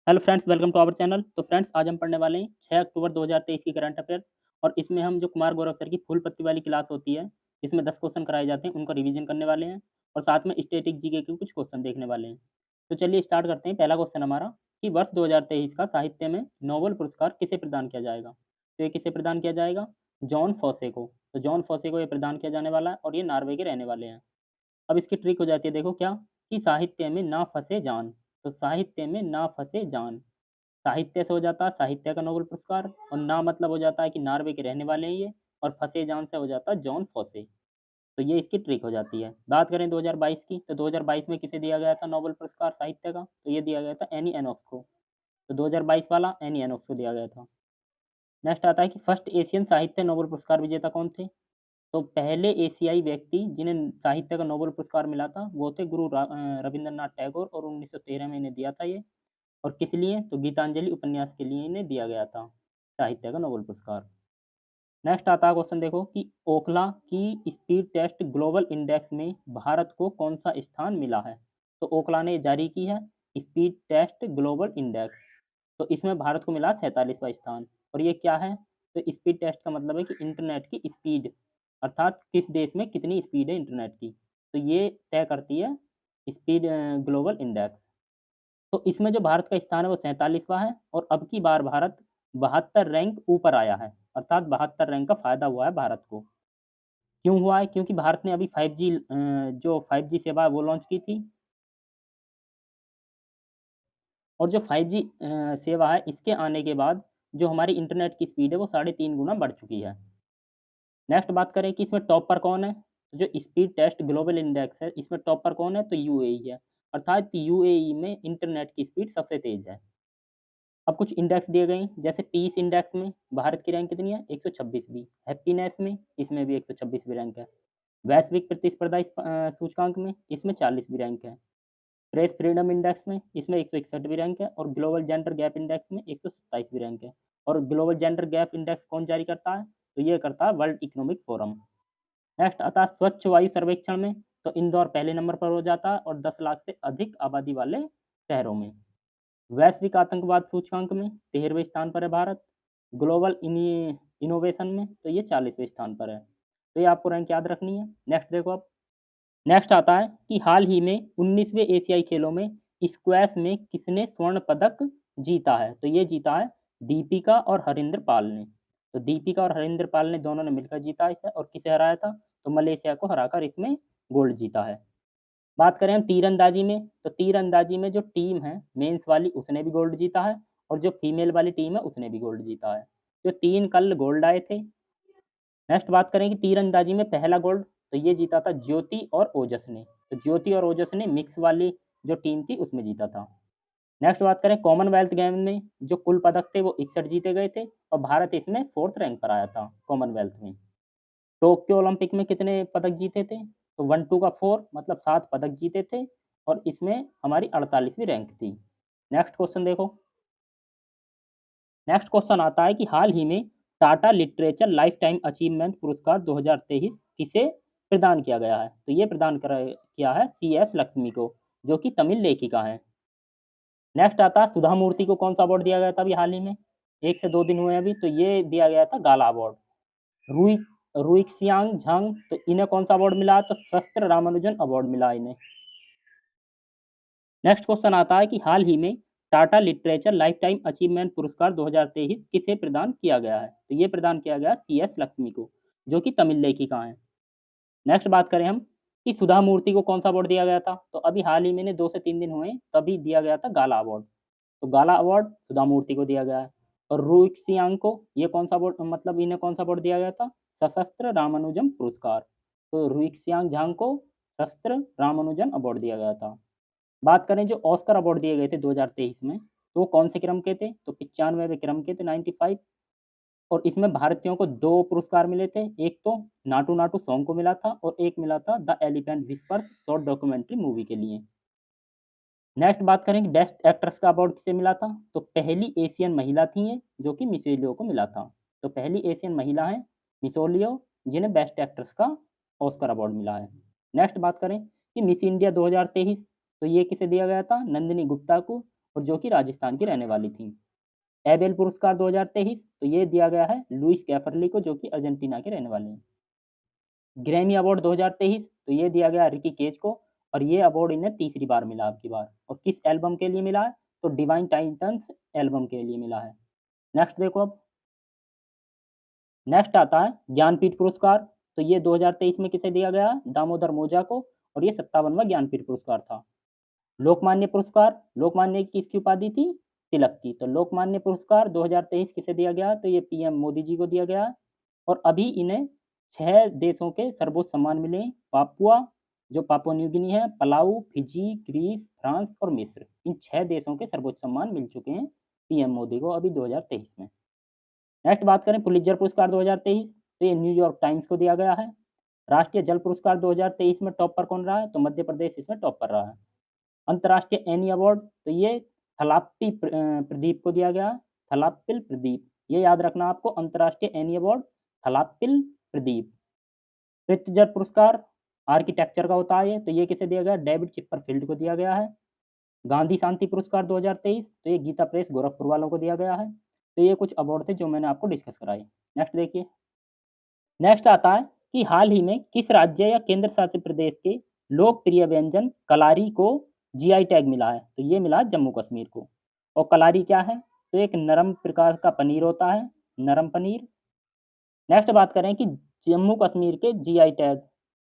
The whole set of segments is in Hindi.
Hello friends, welcome to our channel. तो फ्रेंड्स, आज हम पढ़ने वाले हैं 6 अक्टूबर 2023 की करंट अफेयर। और इसमें हम जो कुमार गौरव सर की फूल पत्ती वाली क्लास होती है, इसमें 10 क्वेश्चन कराए जाते हैं, उनका रिवीजन करने वाले हैं। और साथ में स्टैटिक जीके के कुछ क्वेश्चन देखने वाले हैं। तो चलिए स्टार्ट करते हैं। पहला क्वेश्चन हमारा कि वर्ष 2023 का साहित्य में नोबेल पुरस्कार किसे प्रदान किया जाएगा। तो ये किसे प्रदान किया जाएगा? जॉन फॉसे को। तो जॉन फॉसे को ये प्रदान किया जाने वाला है और ये नॉर्वे के रहने वाले हैं। अब इसकी ट्रिक हो जाती है, देखो क्या, कि साहित्य में ना फंसे जान। तो साहित्य में ना फंसे जान, साहित्य से हो जाता है साहित्य का नोबेल पुरस्कार, और ना मतलब हो जाता है कि नॉर्वे के रहने वाले हैं ये, और फंसे जान से हो जाता है जॉन फॉसे। तो ये इसकी ट्रिक हो जाती है। बात करें 2022 की, तो 2022 में किसे दिया गया था नोबेल पुरस्कार साहित्य का? तो ये दिया गया था एनी एनोक्स को। तो 2022 वाला एनी एनोक्स को दिया गया था। नेक्स्ट आता है कि फर्स्ट एशियन साहित्य नोबेल पुरस्कार विजेता कौन थे? तो पहले एशियाई व्यक्ति जिन्हें साहित्य का नोबेल पुरस्कार मिला था वो थे रविंद्रनाथ टैगोर, और 1913 में इन्हें दिया था ये। और किस लिए? तो गीतांजलि उपन्यास के लिए इन्हें दिया गया था साहित्य का नोबेल पुरस्कार। नेक्स्ट आता है क्वेश्चन, देखो कि ओखला की स्पीड टेस्ट ग्लोबल इंडेक्स में भारत को कौन सा स्थान मिला है। तो ओखला ने जारी की है स्पीड टेस्ट ग्लोबल इंडेक्स। तो इसमें भारत को मिला 47वां स्थान। और ये क्या है? तो स्पीड टेस्ट का मतलब है कि इंटरनेट की स्पीड, अर्थात किस देश में कितनी स्पीड है इंटरनेट की। तो ये तय करती है स्पीड ग्लोबल इंडेक्स। तो इसमें जो भारत का स्थान है वो 47वां है, और अब की बार भारत 72 रैंक ऊपर आया है, अर्थात 72 रैंक का फायदा हुआ है भारत को। क्यों हुआ है? क्योंकि भारत ने अभी 5G जो 5G सेवा है वो लॉन्च की थी। और जो 5G सेवा है, इसके आने के बाद जो हमारी इंटरनेट की स्पीड है वो 3.5 गुना बढ़ चुकी है। नेक्स्ट बात करें कि इसमें टॉप पर कौन है। तो जो स्पीड टेस्ट ग्लोबल इंडेक्स है, इसमें टॉप पर कौन है? तो यूएई है। अर्थात यूएई में इंटरनेट की स्पीड सबसे तेज है। अब कुछ इंडेक्स दिए गए हैं, जैसे पीस इंडेक्स में भारत की रैंक कितनी है? 126वीं। हैप्पीनेस में इसमें भी 126वीं रैंक है। वैश्विक प्रतिस्पर्धा सूचकांक में इसमें 40वीं रैंक है। प्रेस फ्रीडम इंडेक्स में इसमें 161वीं रैंक है। और ग्लोबल जेंडर गैप इंडेक्स में 127वीं रैंक है। और ग्लोबल जेंडर गैप इंडेक्स कौन जारी करता है? तो ये करता है वर्ल्ड इकोनॉमिक फोरम। नेक्स्ट आता है स्वच्छ वायु सर्वेक्षण में, तो इंदौर पहले नंबर पर हो जाता है, और 10 लाख से अधिक आबादी वाले शहरों में। वैश्विक आतंकवाद सूचकांक में 13वें स्थान पर है भारत। ग्लोबल इनोवेशन में तो ये 40वें स्थान पर है। तो ये आपको रैंक याद रखनी है। नेक्स्ट देखो अब। नेक्स्ट आता है कि हाल ही में 19वें एशियाई खेलों में स्क्वैश में किसने स्वर्ण पदक जीता है। तो ये जीता है दीपिका और हरिंदर पाल ने। तो दीपिका और हरिंदर पाल ने दोनों ने मिलकर जीता इसे। और किसे हराया था? तो मलेशिया को हराकर इसमें गोल्ड जीता है। बात करें हम तीरंदाजी में, तो तीरंदाजी में जो टीम है मेंस वाली उसने भी गोल्ड जीता है, और जो फीमेल वाली टीम है उसने भी गोल्ड जीता है। जो 3 कल गोल्ड आए थे। नेक्स्ट बात करें कि तीरंदाजी में पहला गोल्ड तो ये जीता था ज्योति और ओजस ने। तो ज्योति और ओजस ने मिक्स वाली जो टीम थी उसमें जीता था। नेक्स्ट बात करें कॉमनवेल्थ गेम में, जो कुल पदक थे वो 61 जीते गए थे, और भारत इसमें 4th रैंक पर आया था कॉमनवेल्थ में। टोक्यो ओलंपिक में कितने पदक जीते थे? तो 1 2 का 4 मतलब 7 पदक जीते थे, और इसमें हमारी 48वीं रैंक थी। नेक्स्ट क्वेश्चन देखो। नेक्स्ट क्वेश्चन आता है कि हाल ही में Tata literature life time achievement पुरस्कार 2023 किसे प्रदान किया गया है। तो ये प्रदान किया है CS लक्ष्मी को, जो कि तमिल लेखिका है। नेक्स्ट आता है सुधा मूर्ति को कौन सा अवार्ड दिया गया था अभी हाल ही में? 1 से 2 दिन हुए हैं अभी। तो ये दिया गया था गाला अवार्ड। रुई रुइक्सियांग झांग, तो इन्हें कौन सा अवार्ड मिला? तो शस्त्र रामानुजन अवार्ड मिला इन्हें। नेक्स्ट क्वेश्चन आता है कि हाल ही में Tata literature life time achievement पुरस्कार 2023 किसे प्रदान किया गया है। तो ये प्रदान किया गया CS लक्ष्मी को, जो कि तमिल लेखिका हैं। नेक्स्ट बात करें हम कि सुधा मूर्ति को कौन सा अवार्ड दिया गया था। तो अभी हाल ही में 2 से 3 दिन हुए तभी दिया गया था गाला अवार्ड। तो गाला अवार्ड सुधा मूर्ति को दिया गया है। और रुइक्सियांग को ये कौन सा अवार्ड, मतलब इन्हें कौन सा अवार्ड दिया गया था? सशस्त्र रामानुजम पुरस्कार। तो रुइक्सियांग झांग को शस्त्र रामानुजन अवार्ड दिया गया था। बात करें जो ऑस्कर अवार्ड दिए गए थे 2023 में, तो वो कौन से क्रम के थे? तो 95वें क्रम के थे, 95। और इसमें भारतीयों को 2 पुरस्कार मिले थे। एक तो नाटू नाटू सॉन्ग को मिला था, और एक मिला था the elephant whispers short documentary movie के लिए। नेक्स्ट बात करें कि बेस्ट एक्ट्रेस का अवार्ड किसे मिला था। तो पहली एशियन महिला थी ये, जो कि मिसेलियो को मिला था। तो पहली एशियन महिला है मिसोलियो, जिन्हें बेस्ट एक्ट्रेस का ऑस्कर अवार्ड मिला है। नेक्स्ट बात करें कि मिस इंडिया 2023, तो ये किसे दिया गया था? नंदिनी गुप्ता को। और जो कि राजस्थान की रहने वाली थी। एबेल पुरस्कार 2023 तो ये दिया गया है लुइस कैफरली को, जो कि अर्जेंटीना के रहने वाले हैं। ग्रैमी अवार्ड 2023 तो ये दिया गया रिकी केज को, और ये अवार्ड इन्हें तीसरी बार मिला अब की बार। और किस एल्बम के लिए मिला है? तो डिवाइन टाइटन्स एल्बम के लिए मिला है। नेक्स्ट देखो अब, नेक्स्ट आता है ज्ञानपीठ पुरस्कार। तो ये 2023 में किसे दिया गया? दामोदर मोजा को, और ये 57वां ज्ञानपीठ पुरस्कार था। लोकमान्य पुरस्कार, लोकमान्य की किसकी उपाधि थी? तिलक की। तो लोकमान्य पुरस्कार 2023 किसे दिया गया? तो ये पीएम मोदी जी को दिया गया। और अभी इन्हें 6 देशों के सर्वोच्च सम्मान मिले हैं। पापुआ, जो पापुआ न्यू गिनी है, पलाऊ, फिजी, ग्रीस, फ्रांस और मिस्र, इन 6 देशों के सर्वोच्च सम्मान मिल चुके हैं पीएम मोदी को अभी 2023 में। नेक्स्ट बात करें पुलित्जर पुरस्कार 2023, तो ये न्यूयॉर्क टाइम्स को दिया गया है। राष्ट्रीय जल पुरस्कार 2023 में टॉप पर कौन रहा है? तो मध्य प्रदेश इसमें टॉप पर रहा है। अंतर्राष्ट्रीय एनी अवार्ड तो ये थलाप्पी प्रदीप को दिया गया। थलाप्पिल प्रदीप, ये याद रखना आपको, अंतर्राष्ट्रीय एनी अवार्ड थलाप्पिल प्रदीप। प्रित्जर पुरस्कार आर्किटेक्चर का होता है ये, तो ये किसे दिया गया? डेविड चिपरफील्ड को दिया गया है। गांधी शांति पुरस्कार 2023 तो ये गीता प्रेस गोरखपुर वालों को दिया गया है। तो ये कुछ अवार्ड थे जो मैंने आपको डिस्कस कराए। नेक्स्ट देखिए, नेक्स्ट आता है कि हाल ही में किस राज्य या केंद्र शासित प्रदेश के लोकप्रिय व्यंजन कलारी को जीआई टैग मिला है? तो ये मिला जम्मू कश्मीर को। और कलारी क्या है? तो एक नरम प्रकार का पनीर होता है, नरम पनीर। नेक्स्ट बात करें कि जम्मू कश्मीर के जीआई टैग,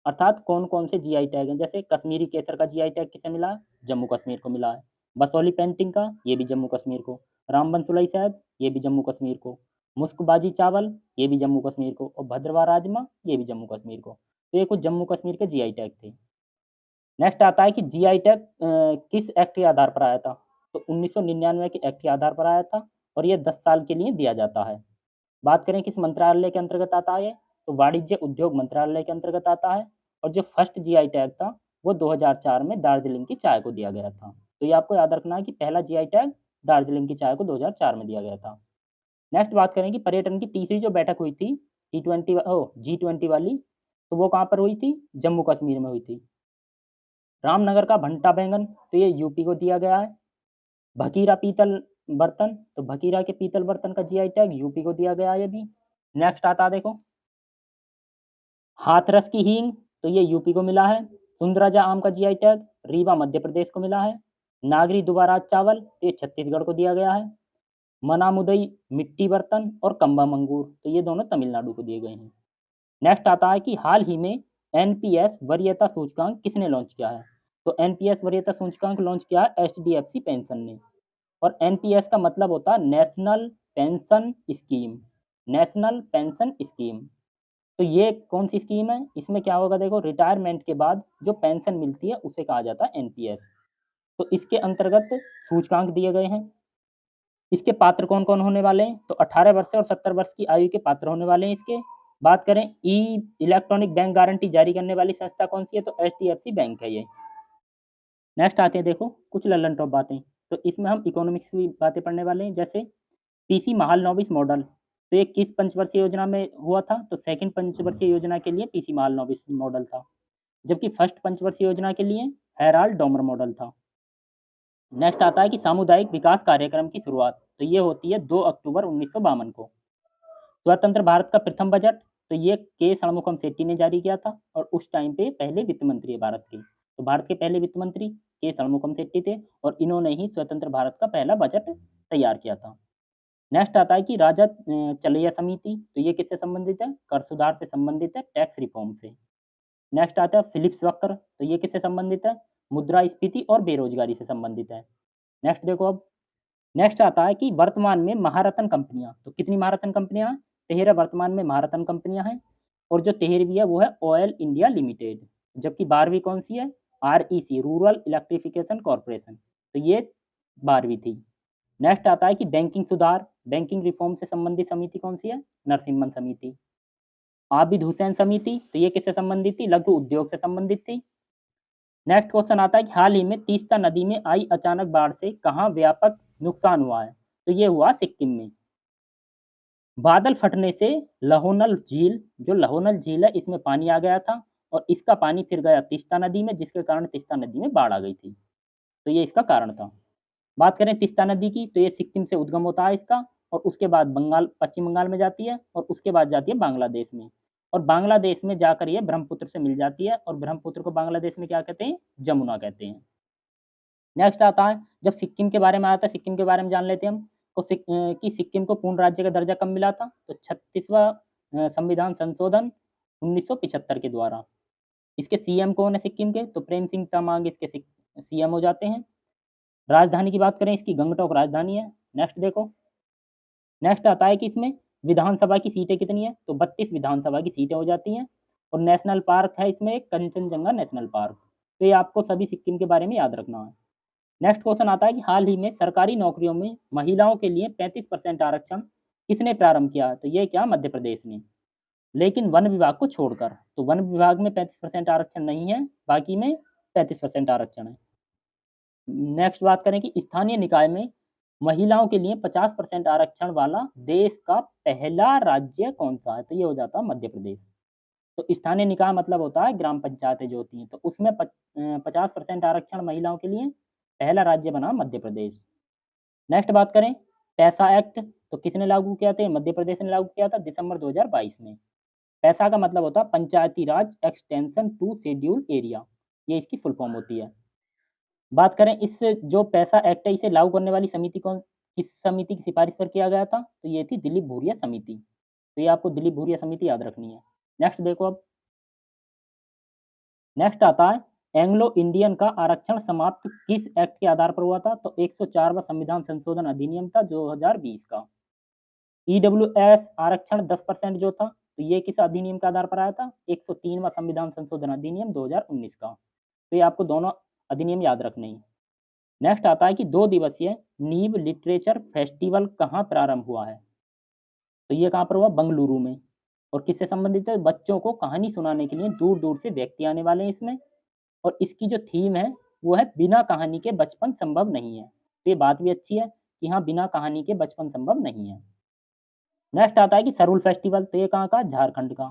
अर्थात कौन कौन से जीआई टैग हैं। जैसे कश्मीरी केसर का जीआई टैग किसे मिला? जम्मू कश्मीर को मिला है। बसौली पेंटिंग का, ये भी जम्मू कश्मीर को। रामबन सुलई शहद, ये भी जम्मू कश्मीर को। मुस्कबाजी चावल, ये भी जम्मू कश्मीर को। और भद्रवाह राजमा, ये भी जम्मू कश्मीर को। तो ये कुछ जम्मू कश्मीर के जीआई टैग थे। नेक्स्ट आता है कि जीआई टैग किस एक्ट के आधार पर आया था? तो 1999 के एक्ट के आधार पर आया था, और ये 10 साल के लिए दिया जाता है। बात करें किस मंत्रालय के अंतर्गत आता है? तो वाणिज्य उद्योग मंत्रालय के अंतर्गत आता है। और जो फर्स्ट जीआई टैग था वो 2004 में दार्जिलिंग की चाय को दिया गया था। तो ये आपको याद रखना है कि पहला जीआई टैग दार्जिलिंग की चाय को 2004 में दिया गया था। नेक्स्ट बात करें कि पर्यटन की तीसरी जो बैठक हुई थी G20 वाली, तो वो कहाँ पर हुई थी? जम्मू कश्मीर में हुई थी। रामनगर का भंटा बैंगन, तो ये यूपी को दिया गया है। भकीरा पीतल बर्तन, तो भकीरा के पीतल बर्तन का जीआई टैग यूपी को दिया गया है अभी। नेक्स्ट आता है देखो, हाथरस की हींग, तो ये यूपी को मिला है। सुंदराजा आम का जीआई टैग रीवा मध्य प्रदेश को मिला है। नागरी दुबाराज चावल, तो ये छत्तीसगढ़ को दिया गया है। मनामुदई मिट्टी बर्तन और कम्बम अंगूर, तो ये दोनों तमिलनाडु को दिए गए हैं। नेक्स्ट आता है कि हाल ही में एनपीएस वरीयता सूचकांक किसने लॉन्च किया है? तो एनपीएस वरीयता सूचकांक लॉन्च किया है एचडीएफसी पेंशन ने। और एनपीएस का मतलब होता है national pension scheme, national pension scheme. तो ये कौन सी स्कीम है? इसमें क्या होगा देखो, रिटायरमेंट के बाद जो पेंशन मिलती है उसे कहा जाता है एनपीएस। तो इसके अंतर्गत सूचकांक दिए गए हैं। इसके पात्र कौन कौन होने वाले हैं? तो 18 वर्ष से और 70 वर्ष की आयु के पात्र होने वाले हैं इसके। बात करें ई इलेक्ट्रॉनिक बैंक गारंटी जारी करने वाली संस्था कौन सी है? तो एचडीएफसी बैंक है ये। नेक्स्ट आते हैं देखो कुछ लल्लन टॉप बातें। तो इसमें हम इकोनॉमिक्स की बातें पढ़ने वाले हैं। जैसे पीसी महालनोबिस मॉडल, तो ये किस पंचवर्षीय योजना में हुआ था? तो सेकंड पंचवर्षीय योजना के लिए पीसी महालनोबिस मॉडल था, जबकि फर्स्ट पंचवर्षीय योजना के लिए हेराल्ड डोमर मॉडल था। नेक्स्ट आता है कि सामुदायिक विकास कार्यक्रम की शुरुआत, तो ये होती है 2 अक्टूबर 1952 को। स्वतंत्र भारत का प्रथम बजट, तो ये के षणमुखम शेट्टी ने जारी किया था, और उस टाइम पे पहले वित्त मंत्री है भारत के। तो भारत के पहले वित्त मंत्री के षणमुखम शेट्टी थे, और इन्होंने ही स्वतंत्र भारत का पहला बजट तैयार किया था। नेक्स्ट आता है कि राजद चलैया समिति, तो ये किससे संबंधित है? कर सुधार से संबंधित है, टैक्स रिफॉर्म से। नेक्स्ट आता है फिलिप्स वक्र, तो ये किससे संबंधित है? मुद्रास्फीति और बेरोजगारी से संबंधित है। नेक्स्ट देखो अब, नेक्स्ट आता है कि वर्तमान में महारत्न कंपनियां, तो कितनी महारत्न कंपनियां? 13 वर्तमान में महारत्न कंपनियां हैं, और जो 13वीं है वो है ऑयल इंडिया लिमिटेड, जबकि 12वीं कौन सी है? आरईसी, रूरल इलेक्ट्रिफिकेशन कॉर्पोरेशन, तो ये 12वीं थी। नेक्स्ट आता है कि बैंकिंग सुधार, बैंकिंग रिफॉर्म से संबंधित समिति कौन सी है? नरसिम्हन समिति। आबिद हुसैन समिति, तो ये किससे संबंधित थी? लघु उद्योग से संबंधित थी। नेक्स्ट क्वेश्चन आता है कि हाल ही में तीस्ता नदी में आई अचानक बाढ़ से कहाँ व्यापक नुकसान हुआ है? तो ये हुआ सिक्किम में। बादल फटने से लहोनल झील, जो लहोनल झील है इसमें पानी आ गया था, और इसका पानी फिर गया तीस्ता नदी में, जिसके कारण तीस्ता नदी में बाढ़ आ गई थी। तो ये इसका कारण था। बात करें तीस्ता नदी की, तो ये सिक्किम से उद्गम होता है इसका, और उसके बाद बंगाल, पश्चिम बंगाल में जाती है, और उसके बाद जाती है बांग्लादेश में, और बांग्लादेश में जाकर ये ब्रह्मपुत्र से मिल जाती है, और ब्रह्मपुत्र को बांग्लादेश में क्या कहते हैं? जमुना कहते हैं। नेक्स्ट आता है, जब सिक्किम के बारे में आता है, सिक्किम के बारे में जान लेते हैं हम। तो कि सिक्किम को पूर्ण राज्य का दर्जा कब मिला था? तो 36वां संविधान संशोधन 1975 के द्वारा। इसके सीएम कौन है सिक्किम के? तो प्रेम सिंह तमांग इसके सीएम हो जाते हैं। राजधानी की बात करें, इसकी गंगटोक राजधानी है। नेक्स्ट देखो, नेक्स्ट आता है कि इसमें विधानसभा की सीटें कितनी है? तो 32 विधानसभा की सीटें हो जाती हैं, और नेशनल पार्क है इसमें एक, कंचनजंगा नेशनल पार्क। तो ये आपको सभी सिक्किम के बारे में याद रखना है। नेक्स्ट क्वेश्चन आता है कि हाल ही में सरकारी नौकरियों में महिलाओं के लिए 35% आरक्षण किसने प्रारंभ किया? तो ये क्या? मध्य प्रदेश ने, लेकिन वन विभाग को छोड़कर। तो वन विभाग में 35% आरक्षण नहीं है, बाकी में 35% आरक्षण है। नेक्स्ट बात करें कि स्थानीय निकाय में महिलाओं के लिए 50% आरक्षण वाला देश का पहला राज्य कौन सा है? तो ये हो जाता है मध्य प्रदेश। तो स्थानीय निकाय मतलब होता है ग्राम पंचायतें जो होती हैं, तो उसमें 50% आरक्षण महिलाओं के लिए पहला राज्य बना मध्य प्रदेश। नेक्स्ट बात करें, पैसा एक्ट तो किसने लागू किया था? मध्य प्रदेश ने लागू किया था दिसंबर 2022 में। पैसा का मतलब होता है पंचायती राज एक्सटेंशन टू शेड्यूल एरिया, ये इसकी फुल फॉर्म होती है। बात करें, इस जो पैसा एक्ट है इसे लागू करने वाली समिति कौन, किस समिति की सिफारिश पर किया गया था? तो ये थी दिलीप भूरिया समिति। तो ये आपको दिलीप भूरिया समिति याद रखनी है। नेक्स्ट देखो अब, नेक्स्ट आता है एंग्लो इंडियन का आरक्षण समाप्त किस एक्ट के आधार पर हुआ था? तो 104वां संविधान संशोधन अधिनियम था 2020 का। ईडब्ल्यूएस आरक्षण 10% जो था, तो ये किस अधिनियम के आधार पर आया था? 103वां संविधान संशोधन अधिनियम 2019 का। तो ये आपको दोनों अधिनियम याद रखने हैं। नेक्स्ट आता है कि 2 दिवसीय नीव लिटरेचर फेस्टिवल कहाँ प्रारंभ हुआ है? तो ये कहाँ पर हुआ? बंगलुरु में। और किससे संबंधित है? बच्चों को कहानी सुनाने के लिए दूर-दूर से व्यक्ति आने वाले हैं इसमें, और इसकी जो थीम है वो है बिना कहानी के बचपन संभव नहीं है। तो ये बात भी अच्छी है कि हाँ, बिना कहानी के बचपन संभव नहीं है। नेक्स्ट आता है कि सरूल फेस्टिवल, तो ये कहाँ का? झारखंड का।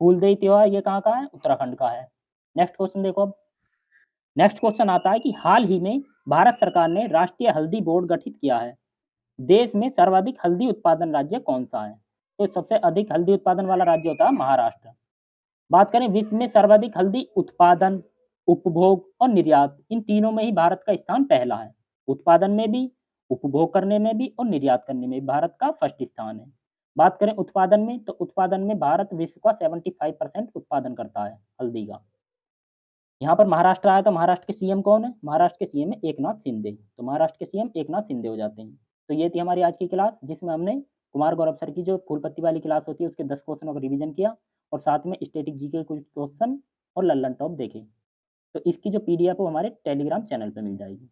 फूलदेई त्योहार ये कहाँ का है? उत्तराखंड का है। नेक्स्ट क्वेश्चन देखो अब। नेक्स्ट क्वेश्चन आता है कि हाल ही में भारत सरकार ने राष्ट्रीय हल्दी बोर्ड गठित किया है। देश में सर्वाधिक हल्दी उत्पादन राज्य कौन सा है? तो सबसे अधिक हल्दी उत्पादन वाला राज्य होता है महाराष्ट्र। बात करें विश्व में सर्वाधिक हल्दी उत्पादन, उपभोग और निर्यात, इन तीनों में ही भारत का स्थान पहला है। उत्पादन में भी, उपभोग करने में भी, और निर्यात करने में भी भारत का फर्स्ट स्थान है। बात करें उत्पादन में, तो उत्पादन में भारत विश्व का 75% उत्पादन करता है हल्दी का। यहाँ पर महाराष्ट्र आया, तो महाराष्ट्र के सीएम कौन है? महाराष्ट्र के सीएम है एकनाथ शिंदे। तो महाराष्ट्र के सीएम एकनाथ शिंदे हो जाते हैं। तो ये थी हमारी आज की क्लास, जिसमें हमने कुमार गौरव सर की जो फूल पत्ती वाली क्लास होती है उसके 10 क्वेश्चनों का रिवीजन किया, और साथ में स्टैटिक जी के कुछ क्वेश्चन और लल्लन टॉप देखे। तो इसकी जो पीडीएफ है वो हमारे टेलीग्राम चैनल पे मिल जाएगी।